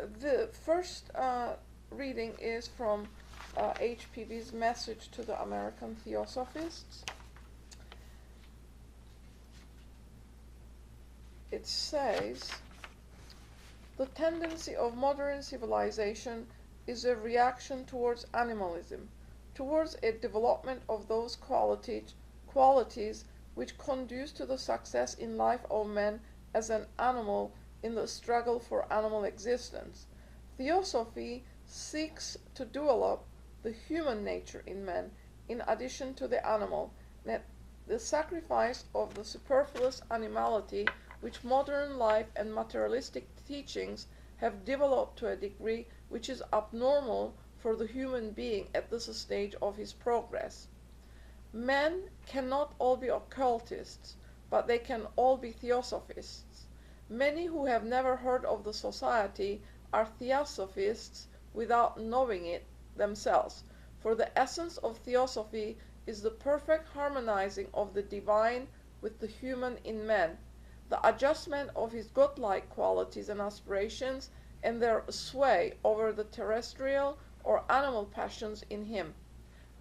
The first reading is from HPB's message to the American Theosophists. It says, the tendency of modern civilization is a reaction towards animalism, towards a development of those qualities which conduce to the success in life of man as an animal in the struggle for animal existence. Theosophy seeks to develop the human nature in man in addition to the animal, that the sacrifice of the superfluous animality which modern life and materialistic teachings have developed to a degree which is abnormal for the human being at this stage of his progress. Men cannot all be occultists, but they can all be theosophists. Many who have never heard of the society are theosophists without knowing it themselves, for the essence of theosophy is the perfect harmonizing of the divine with the human in man, the adjustment of his godlike qualities and aspirations and their sway over the terrestrial or animal passions in him.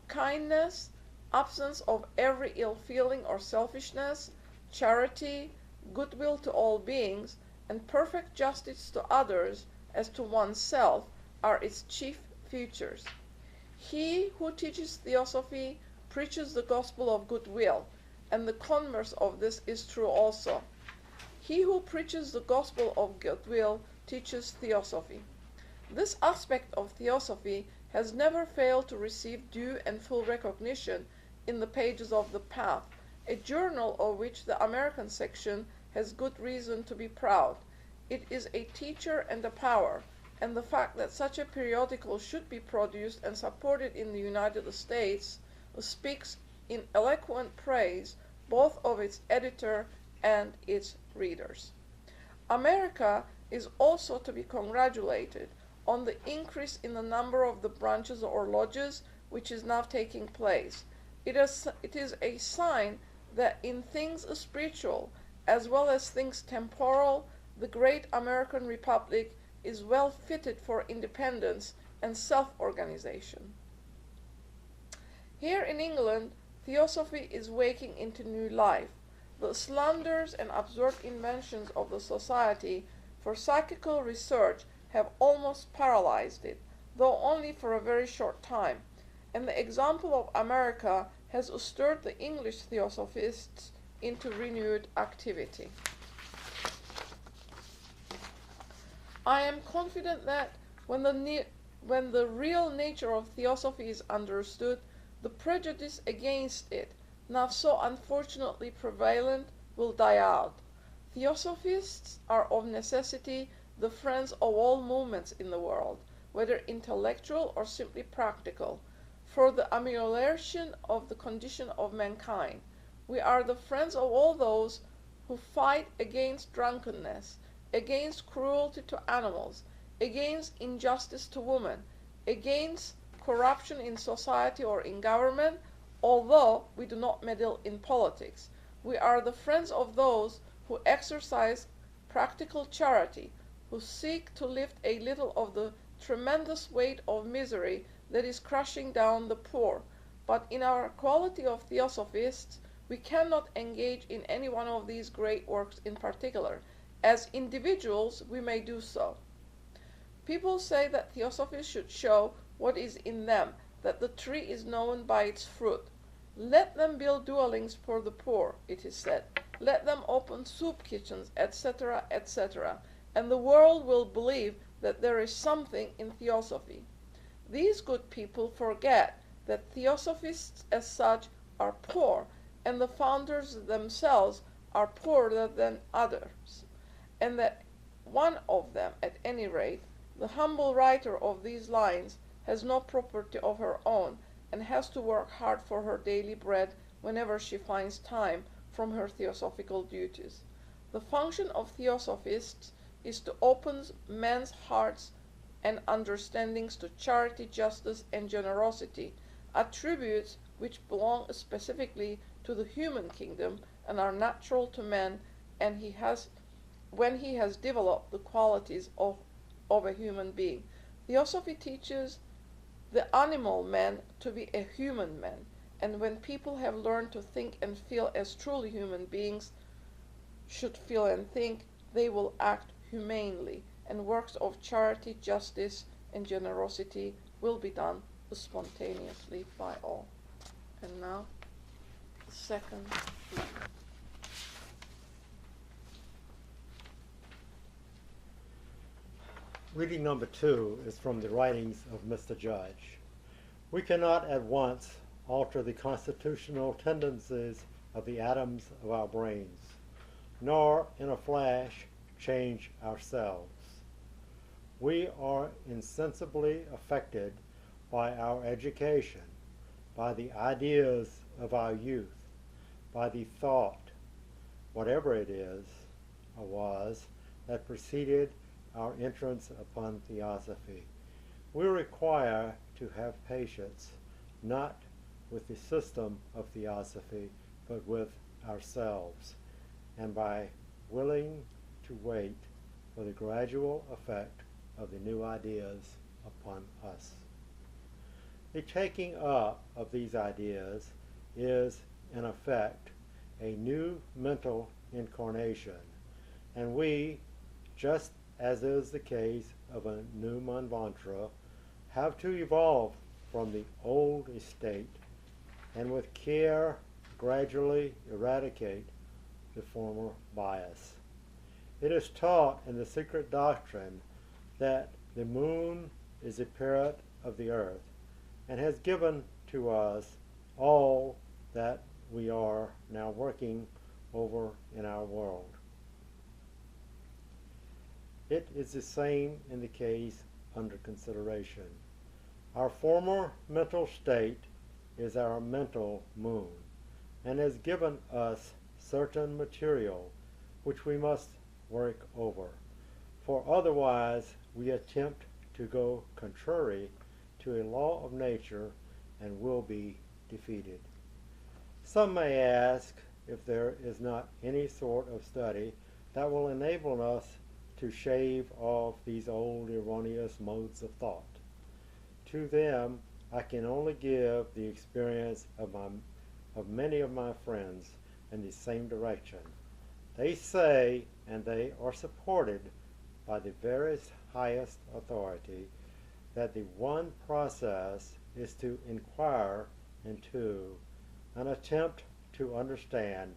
Kindness, absence of every ill feeling or selfishness, charity, goodwill to all beings, and perfect justice to others as to oneself are its chief features. He who teaches theosophy preaches the gospel of goodwill, and the converse of this is true also. He who preaches the gospel of goodwill teaches theosophy. This aspect of theosophy has never failed to receive due and full recognition in the pages of The Path, a journal of which the American section has good reason to be proud. It is a teacher and a power, and the fact that such a periodical should be produced and supported in the United States speaks in eloquent praise both of its editor and its readers. America is also to be congratulated on the increase in the number of the branches or lodges which is now taking place. It is a sign that in things spiritual as well as things temporal, the great American Republic is well fitted for independence and self-organization. Here in England, theosophy is waking into new life. The slanders and absurd inventions of the Society for Psychical Research have almost paralyzed it, though only for a very short time, and the example of America has stirred the English theosophists into renewed activity. I am confident that when the real nature of theosophy is understood, the prejudice against it, now so unfortunately prevalent, will die out. Theosophists are of necessity the friends of all movements in the world, whether intellectual or simply practical, for the amelioration of the condition of mankind. We are the friends of all those who fight against drunkenness, against cruelty to animals, against injustice to women, against corruption in society or in government, although we do not meddle in politics. We are the friends of those who exercise practical charity, who seek to lift a little of the tremendous weight of misery that is crushing down the poor. But in our quality of theosophists, we cannot engage in any one of these great works in particular. As individuals, we may do so. People say that theosophists should show what is in them, that the tree is known by its fruit. Let them build dwellings for the poor, it is said. Let them open soup kitchens, etc., etc., and the world will believe that there is something in theosophy. These good people forget that theosophists as such are poor, and the founders themselves are poorer than others, and that one of them, at any rate, the humble writer of these lines, has no property of her own, and has to work hard for her daily bread whenever she finds time from her theosophical duties. The function of theosophists is to open men's hearts and understandings to charity, justice, and generosity, attributes which belong specifically to the human kingdom and are natural to man, and when he has developed the qualities of of a human being. Theosophy teaches the animal man to be a human man, and when people have learned to think and feel as truly human beings should feel and think, they will act humanely, and works of charity, justice, and generosity will be done spontaneously by all. And now, the second reading. Reading number 2 is from the writings of Mr. Judge. We cannot at once alter the constitutional tendencies of the atoms of our brains, nor in a flash change ourselves. We are insensibly affected by our education, by the ideas of our youth, by the thought, whatever it is or was, that preceded our entrance upon theosophy. We require to have patience, not with the system of theosophy, but with ourselves, and by willing to wait for the gradual effect of the new ideas upon us. The taking up of these ideas is, in effect, a new mental incarnation, and we, just as is the case of a new manvantara, have to evolve from the old estate and with care gradually eradicate the former bias. It is taught in the secret doctrine that the moon is a parent of the earth and has given to us all that we are now working over in our world. It is the same in the case under consideration. Our former mental state is our mental moon, and has given us certain material which we must work over, for otherwise we attempt to go contrary to a law of nature and will be defeated. Some may ask if there is not any sort of study that will enable us to shave off these old erroneous modes of thought. To them, I can only give the experience of many of my friends in the same direction. They say, and they are supported by the very highest authority, that the one process is to inquire into and attempt to understand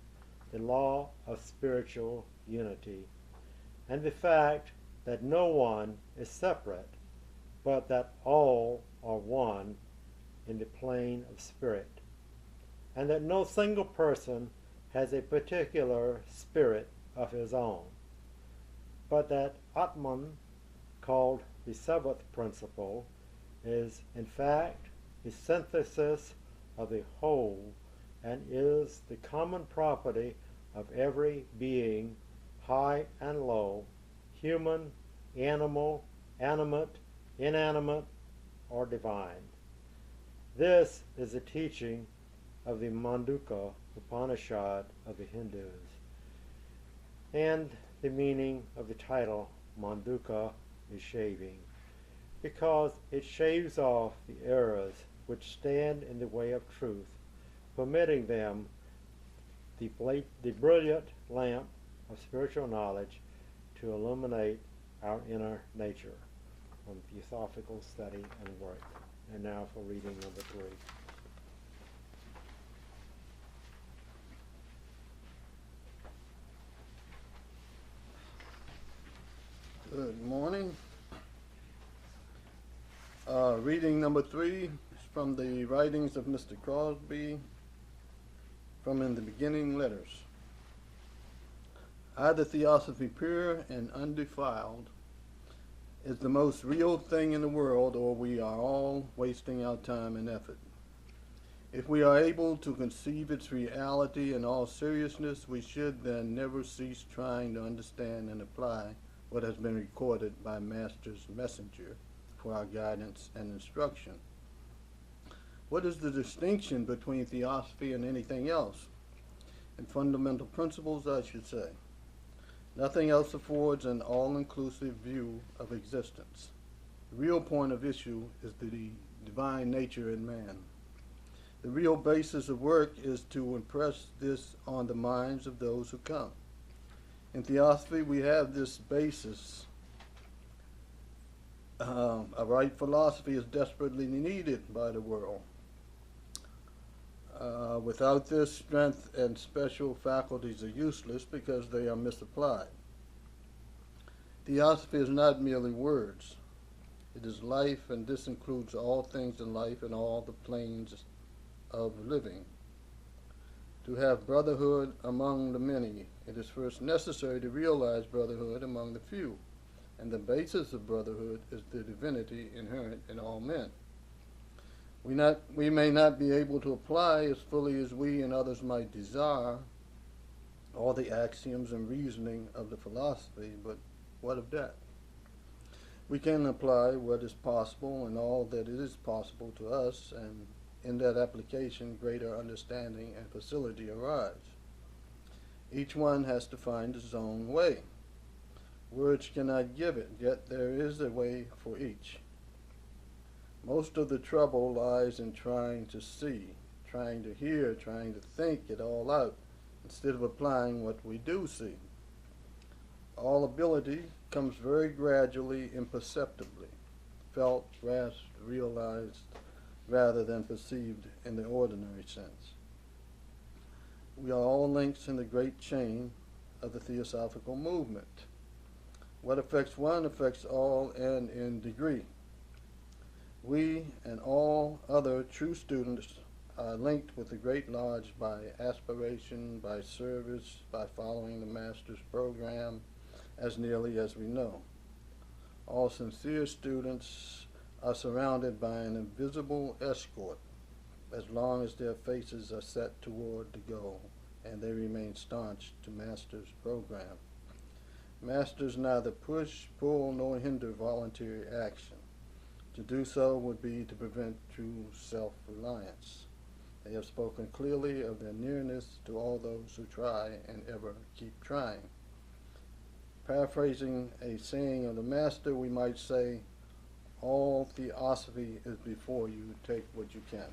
the law of spiritual unity, and the fact that no one is separate, but that all are one in the plane of spirit, and that no single person has a particular spirit of his own, but that Atman, called the seventh principle, is in fact the synthesis of the whole and is the common property of every being, high and low, human, animal, animate, inanimate, or divine. This is a teaching of the Mandukya Upanishad of the Hindus, and the meaning of the title Mandukya is shaving, because it shaves off the errors which stand in the way of truth, permitting them the brilliant lamp of spiritual knowledge to illuminate our inner nature. From Theosophical Study and Work. And now for reading number 3. Good morning. Reading number 3 is from the writings of Mr. Crosbie, from In the Beginning Letters. Either theosophy pure and undefiled is the most real thing in the world, or we are all wasting our time and effort. If we are able to conceive its reality in all seriousness, we should then never cease trying to understand and apply what has been recorded by Master's messenger for our guidance and instruction. What is the distinction between theosophy and anything else? In fundamental principles, I should say. Nothing else affords an all-inclusive view of existence. The real point of issue is the divine nature in man. The real basis of work is to impress this on the minds of those who come. In Theosophy, we have this basis. A right philosophy is desperately needed by the world. Without this, strength and special faculties are useless because they are misapplied. Theosophy is not merely words. It is life, and this includes all things in life and all the planes of living. To have brotherhood among the many, it is first necessary to realize brotherhood among the few, and the basis of brotherhood is the divinity inherent in all men. We may not be able to apply as fully as we and others might desire all the axioms and reasoning of the philosophy, but what of that? We can apply what is possible and all that is possible to us, and in that application, greater understanding and facility arise. Each one has to find his own way. Words cannot give it, yet there is a way for each. Most of the trouble lies in trying to see, trying to hear, trying to think it all out, instead of applying what we do see. All ability comes very gradually, imperceptibly, felt, grasped, realized, rather than perceived in the ordinary sense. We are all links in the great chain of the theosophical movement. What affects one affects all, and in degree. We and all other true students are linked with the Great Lodge by aspiration, by service, by following the Master's program, as nearly as we know. All sincere students are surrounded by an invisible escort as long as their faces are set toward the goal and they remain staunch to Master's program. Masters neither push, pull, nor hinder voluntary action. To do so would be to prevent true self-reliance. They have spoken clearly of their nearness to all those who try and ever keep trying. Paraphrasing a saying of the Master, we might say, all theosophy is before you, take what you can.